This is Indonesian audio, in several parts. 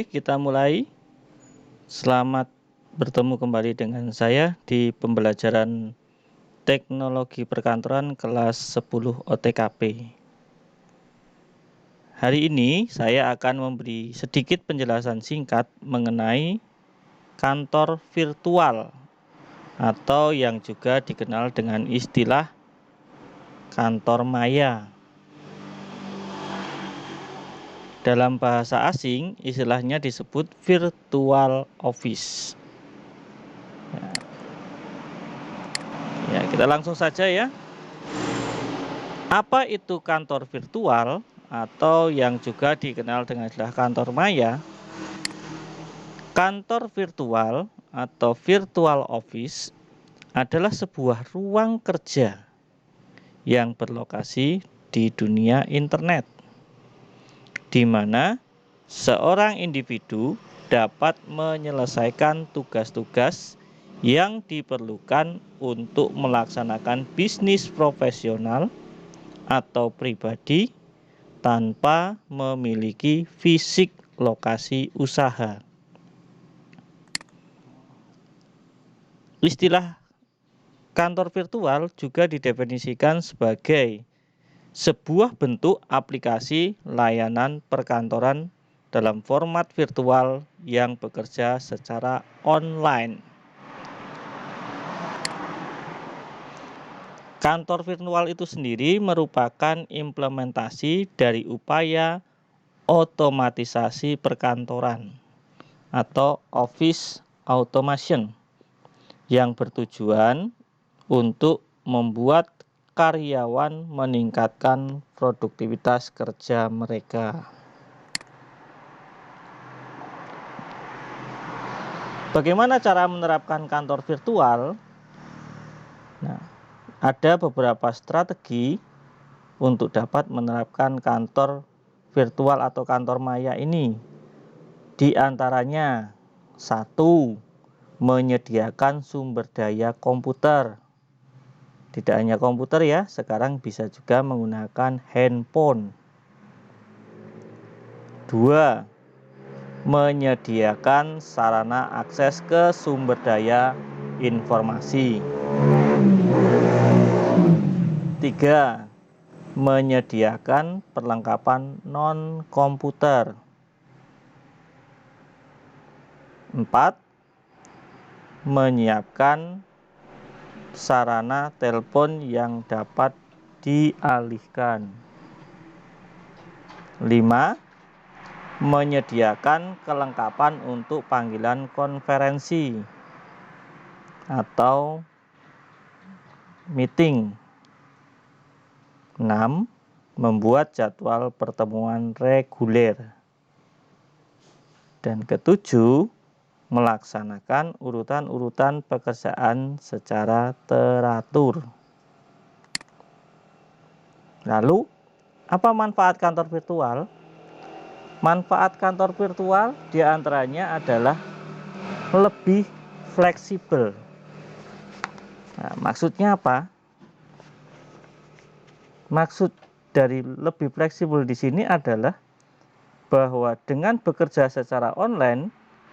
Kita mulai. Selamat bertemu kembali dengan saya di pembelajaran teknologi perkantoran kelas 10 OTKP. Hari ini saya akan memberi sedikit penjelasan singkat mengenai kantor virtual atau yang juga dikenal dengan istilah kantor maya. Dalam bahasa asing, istilahnya disebut virtual office. Ya, kita langsung saja ya. Apa itu kantor virtual atau yang juga dikenal dengan istilah kantor maya? Kantor virtual atau virtual office adalah sebuah ruang kerja yang berlokasi di dunia internet, di mana seorang individu dapat menyelesaikan tugas-tugas yang diperlukan untuk melaksanakan bisnis profesional atau pribadi tanpa memiliki fisik lokasi usaha. Istilah kantor virtual juga didefinisikan sebagai sebuah bentuk aplikasi layanan perkantoran dalam format virtual yang bekerja secara online. Kantor virtual itu sendiri merupakan implementasi dari upaya otomatisasi perkantoran atau office automation yang bertujuan untuk membuat karyawan meningkatkan produktivitas kerja mereka. Bagaimana cara menerapkan kantor virtual? Nah, ada beberapa strategi untuk dapat menerapkan kantor virtual atau kantor maya ini. Di antaranya, 1. Menyediakan sumber daya komputer. Tidak hanya komputer ya, sekarang bisa juga menggunakan handphone. 2. Menyediakan sarana akses ke sumber daya informasi. 3. Menyediakan perlengkapan non-komputer. 4. Menyiapkan sarana telepon yang dapat dialihkan. 5. Menyediakan kelengkapan untuk panggilan konferensi atau meeting. 6. Membuat jadwal pertemuan reguler. Dan ketujuh, melaksanakan urutan-urutan pekerjaan secara teratur. Lalu, apa manfaat kantor virtual? Manfaat kantor virtual diantaranya adalah lebih fleksibel. Nah, maksudnya apa? Maksud dari lebih fleksibel di sini adalah bahwa dengan bekerja secara online,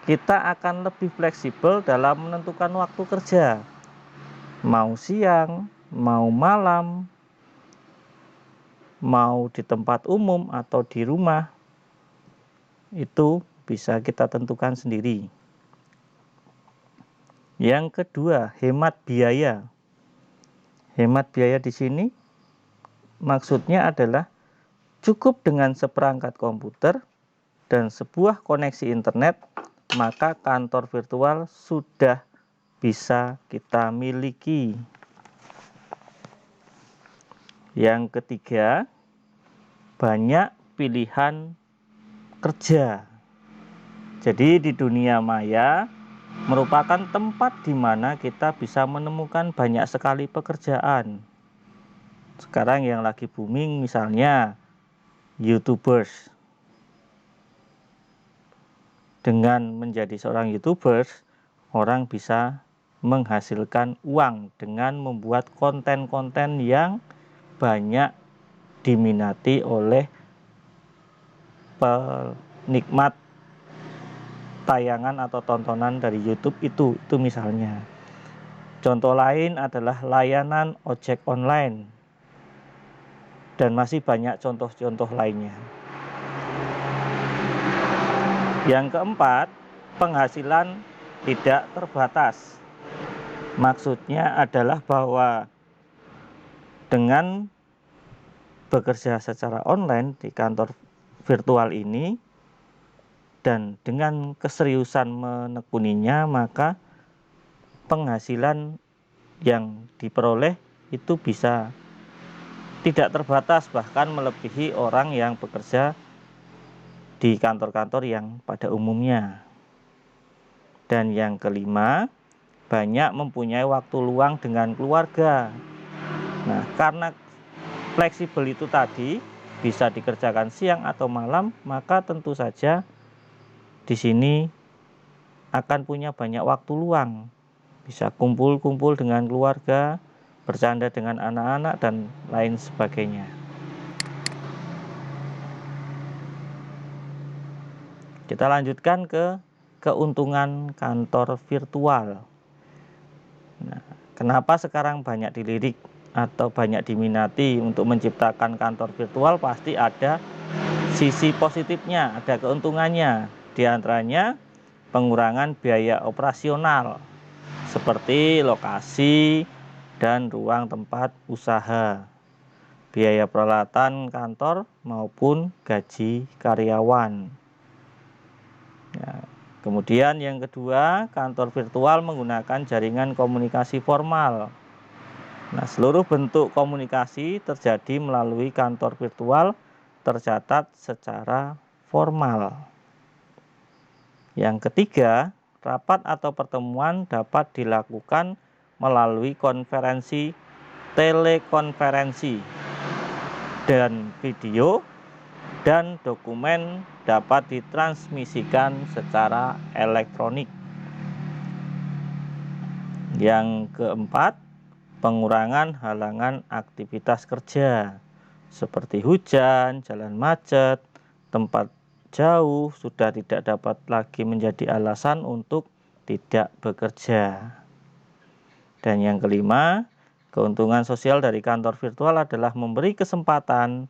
kita akan lebih fleksibel dalam menentukan waktu kerja. Mau siang, mau malam, mau di tempat umum atau di rumah, itu bisa kita tentukan sendiri. Yang kedua, hemat biaya. Hemat biaya di sini maksudnya adalah cukup dengan seperangkat komputer dan sebuah koneksi internet, maka kantor virtual sudah bisa kita miliki. Yang ketiga, banyak pilihan kerja. Jadi di dunia maya merupakan tempat di mana kita bisa menemukan banyak sekali pekerjaan. Sekarang yang lagi booming misalnya YouTubers. Dengan menjadi seorang YouTubers, orang bisa menghasilkan uang dengan membuat konten-konten yang banyak diminati oleh penikmat tayangan atau tontonan dari YouTube itu misalnya. Contoh lain adalah layanan ojek online dan masih banyak contoh-contoh lainnya. Yang keempat, penghasilan tidak terbatas. Maksudnya adalah bahwa dengan bekerja secara online di kantor virtual ini dan dengan keseriusan menekuninya, maka penghasilan yang diperoleh itu bisa tidak terbatas, bahkan melebihi orang yang bekerja di kantor-kantor yang pada umumnya. Dan yang kelima, banyak mempunyai waktu luang dengan keluarga. Nah, karena fleksibel itu tadi bisa dikerjakan siang atau malam, maka tentu saja di sini akan punya banyak waktu luang. Bisa kumpul-kumpul dengan keluarga, bercanda dengan anak-anak, dan lain sebagainya. Kita lanjutkan ke keuntungan kantor virtual. Nah, kenapa sekarang banyak dilirik atau banyak diminati untuk menciptakan kantor virtual? Pasti ada sisi positifnya, ada keuntungannya. Di antaranya pengurangan biaya operasional seperti lokasi dan ruang tempat usaha, biaya peralatan kantor maupun gaji karyawan. Ya. Kemudian yang kedua, kantor virtual menggunakan jaringan komunikasi formal. Nah, seluruh bentuk komunikasi terjadi melalui kantor virtual tercatat secara formal. Yang ketiga, rapat atau pertemuan dapat dilakukan melalui konferensi, telekonferensi, dan video, dan dokumen dapat ditransmisikan secara elektronik. Yang keempat, pengurangan halangan aktivitas kerja seperti hujan, jalan macet, tempat jauh sudah tidak dapat lagi menjadi alasan untuk tidak bekerja. Dan yang kelima, keuntungan sosial dari kantor virtual adalah memberi kesempatan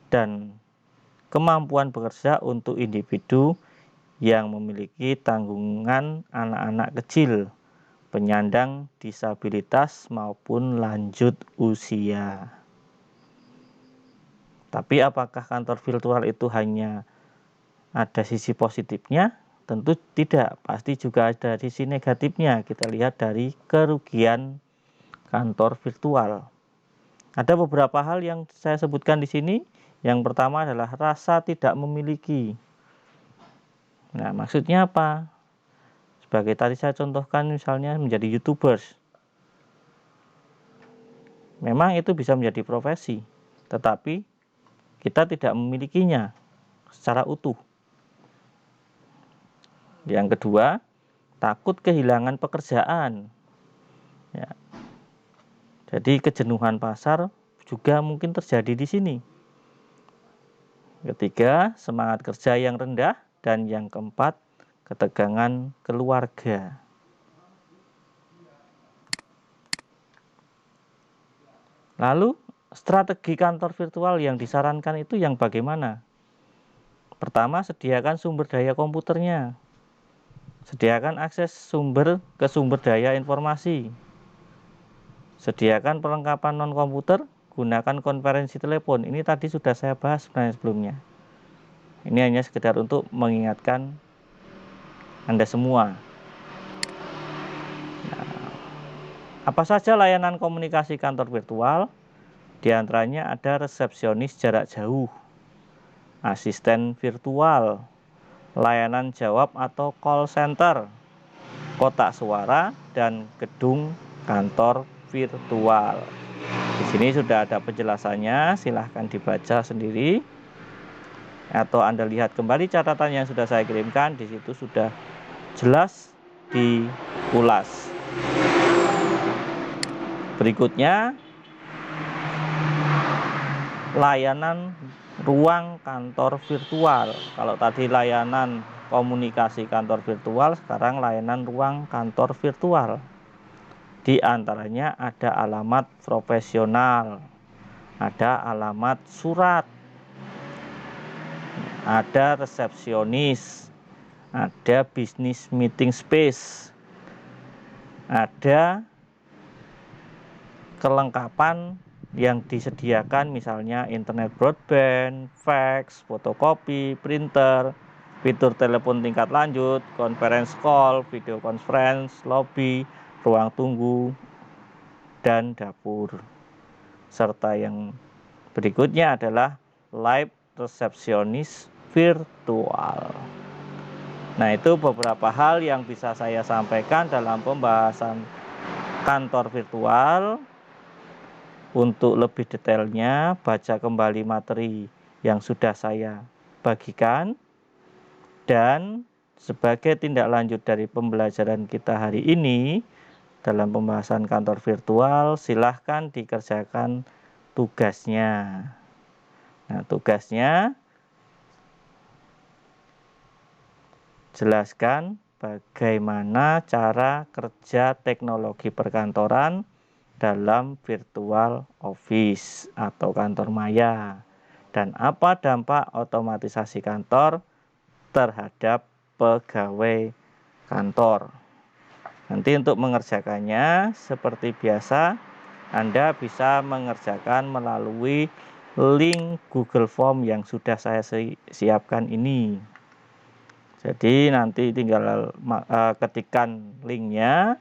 dan kemampuan bekerja untuk individu yang memiliki tanggungan anak-anak kecil, penyandang disabilitas maupun lanjut usia. Tapi apakah kantor virtual itu hanya ada sisi positifnya? Tentu tidak, pasti juga ada sisi negatifnya. Kita lihat dari kerugian kantor virtual. Ada beberapa hal yang saya sebutkan di sini. Yang pertama adalah rasa tidak memiliki. Nah, maksudnya apa? Sebagai tadi saya contohkan misalnya menjadi YouTubers. Memang itu bisa menjadi profesi, tetapi kita tidak memilikinya secara utuh. Yang kedua, takut kehilangan pekerjaan. Ya. Jadi kejenuhan pasar juga mungkin terjadi di sini. Ketiga, semangat kerja yang rendah. Dan yang keempat, ketegangan keluarga. Lalu, strategi kantor virtual yang disarankan itu yang bagaimana? Pertama, sediakan sumber daya komputernya. Sediakan akses ke sumber daya informasi. Sediakan perlengkapan non-komputer, gunakan konferensi telepon. Ini tadi sudah saya bahas sebenarnya sebelumnya. Ini hanya sekedar untuk mengingatkan Anda semua. Nah, apa saja layanan komunikasi kantor virtual? Di antaranya ada resepsionis jarak jauh, asisten virtual, layanan jawab atau call center, kotak suara, dan gedung kantor virtual. Di sini sudah ada penjelasannya, silahkan dibaca sendiri atau Anda lihat kembali catatan yang sudah saya kirimkan. Di situ sudah jelas diulas. Berikutnya, layanan ruang kantor virtual. Kalau tadi layanan komunikasi kantor virtual, sekarang layanan ruang kantor virtual. Di antaranya ada alamat profesional, ada alamat surat, ada resepsionis, ada business meeting space, ada kelengkapan yang disediakan misalnya internet broadband, fax, fotokopi, printer, fitur telepon tingkat lanjut, conference call, video conference, lobby, ruang tunggu, dan dapur. Serta yang berikutnya adalah live resepsionis virtual. Nah, itu beberapa hal yang bisa saya sampaikan dalam pembahasan kantor virtual. Untuk lebih detailnya, baca kembali materi yang sudah saya bagikan. Dan sebagai tindak lanjut dari pembelajaran kita hari ini, dalam pembahasan kantor virtual, silahkan dikerjakan tugasnya. Nah, tugasnya jelaskan bagaimana cara kerja teknologi perkantoran dalam virtual office atau kantor maya, dan apa dampak otomatisasi kantor terhadap pegawai kantor. Nanti untuk mengerjakannya seperti biasa, Anda bisa mengerjakan melalui link Google Form yang sudah saya siapkan ini. Jadi nanti tinggal ketikkan linknya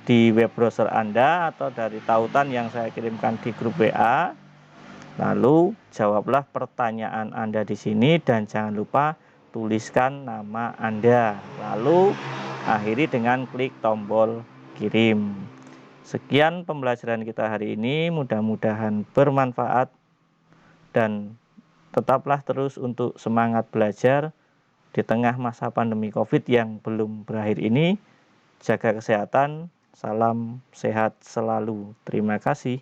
di web browser Anda atau dari tautan yang saya kirimkan di grup WA. Lalu jawablah pertanyaan Anda di sini dan jangan lupa tuliskan nama Anda. Lalu akhiri dengan klik tombol kirim. Sekian pembelajaran kita hari ini, mudah-mudahan bermanfaat dan tetaplah terus untuk semangat belajar di tengah masa pandemi Covid yang belum berakhir ini. Jaga kesehatan. Salam sehat selalu. Terima kasih.